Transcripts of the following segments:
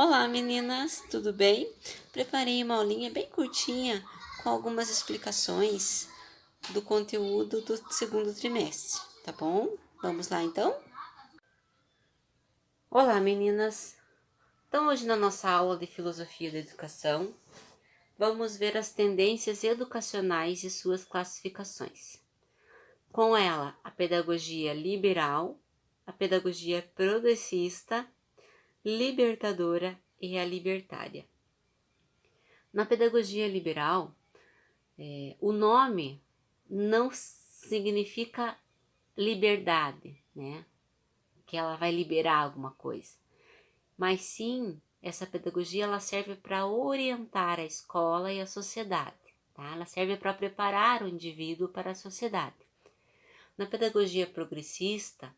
Olá meninas, tudo bem? Preparei uma aulinha bem curtinha com algumas explicações do conteúdo do segundo trimestre, tá bom? Vamos lá então? Olá meninas! Então hoje na nossa aula de Filosofia da Educação, vamos ver as tendências educacionais e suas classificações. Com ela, a pedagogia liberal, a pedagogia progressista, libertadora e a libertária. Na pedagogia liberal, o nome não significa liberdade, né? Que ela vai liberar alguma coisa. Mas sim, essa pedagogia ela serve para orientar a escola e a sociedade, tá? Ela serve para preparar o indivíduo para a sociedade. Na pedagogia progressista,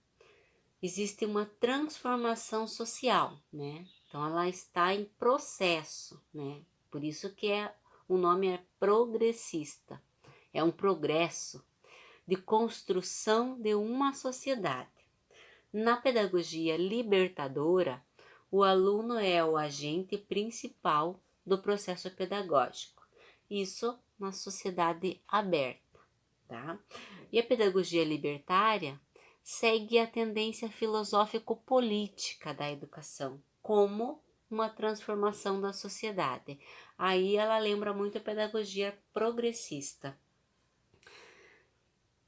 existe uma transformação social, né? Então ela está em processo, né? Por isso que o nome é progressista. É um progresso de construção de uma sociedade. Na pedagogia libertadora, o aluno é o agente principal do processo pedagógico. Isso na sociedade aberta, tá? E a pedagogia libertária segue a tendência filosófico-política da educação, como uma transformação da sociedade. Aí ela lembra muito a pedagogia progressista.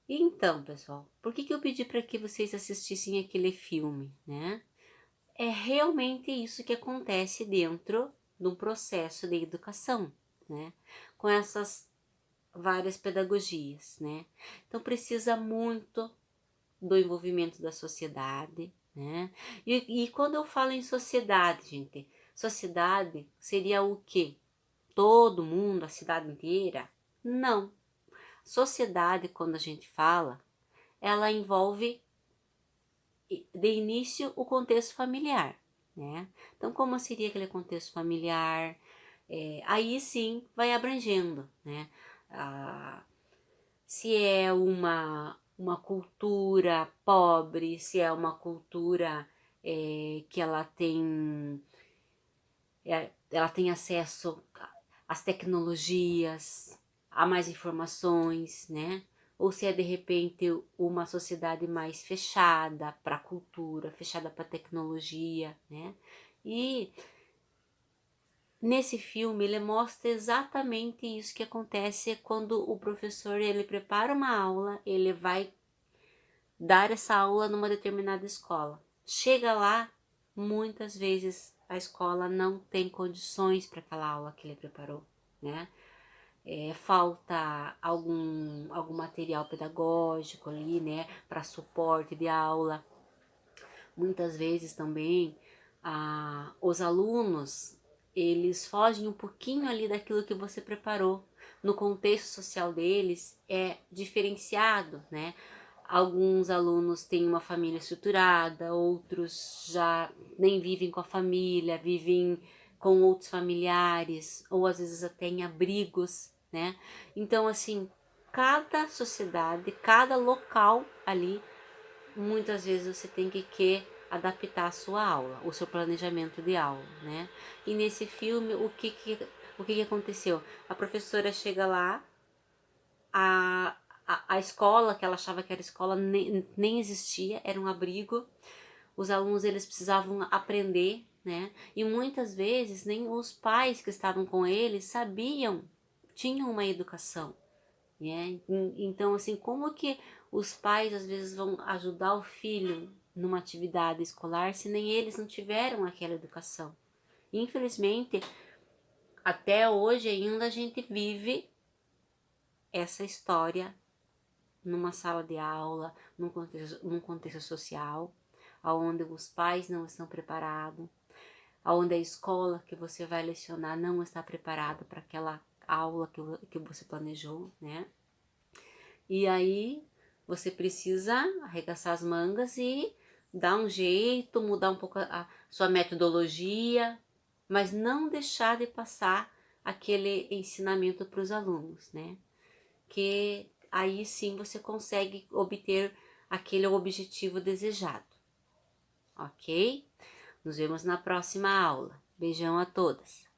Então, pessoal, por que eu pedi para que vocês assistissem aquele filme, né? É realmente isso que acontece dentro de um processo de educação, né? Com essas várias pedagogias, né? Então precisa muito do envolvimento da sociedade, né? E quando eu falo em sociedade, gente, sociedade seria o quê? Todo mundo, a cidade inteira? Não. Sociedade, quando a gente fala, ela envolve de início o contexto familiar, né? Então, como seria aquele contexto familiar? Aí sim vai abrangendo, né? Se é uma cultura pobre, se é uma cultura que ela tem acesso às tecnologias, a mais informações, né? Ou se é de repente uma sociedade mais fechada para a cultura, fechada para a tecnologia, né? E nesse filme ele mostra exatamente isso que acontece quando o professor ele prepara uma aula, ele vai dar essa aula numa determinada escola. Chega lá, muitas vezes a escola não tem condições para aquela aula que ele preparou, né? Falta algum material pedagógico ali, né, para suporte de aula. Muitas vezes também os alunos eles fogem um pouquinho ali daquilo que você preparou. No contexto social deles é diferenciado, né? Alguns alunos têm uma família estruturada, outros já nem vivem com a família, vivem com outros familiares, ou às vezes até em abrigos, né? Então, assim, cada sociedade, cada local ali, muitas vezes você tem que adaptar a sua aula, o seu planejamento de aula, né? E nesse filme, o que aconteceu? A professora chega lá, a escola, que ela achava que era escola, nem existia, era um abrigo. Os alunos, eles precisavam aprender, né? E muitas vezes nem os pais que estavam com eles sabiam, tinham uma educação, né? Então, assim, como que os pais às vezes vão ajudar o filho numa atividade escolar se nem eles não tiveram aquela educação? Infelizmente, até hoje ainda a gente vive essa história numa sala de aula, num contexto social, onde os pais não estão preparados, onde a escola que você vai lecionar não está preparada para aquela aula que você planejou, né? E aí você precisa arregaçar as mangas e dar um jeito, mudar um pouco a sua metodologia, mas não deixar de passar aquele ensinamento para os alunos, né? Que aí sim você consegue obter aquele objetivo desejado, ok? Nos vemos na próxima aula. Beijão a todas!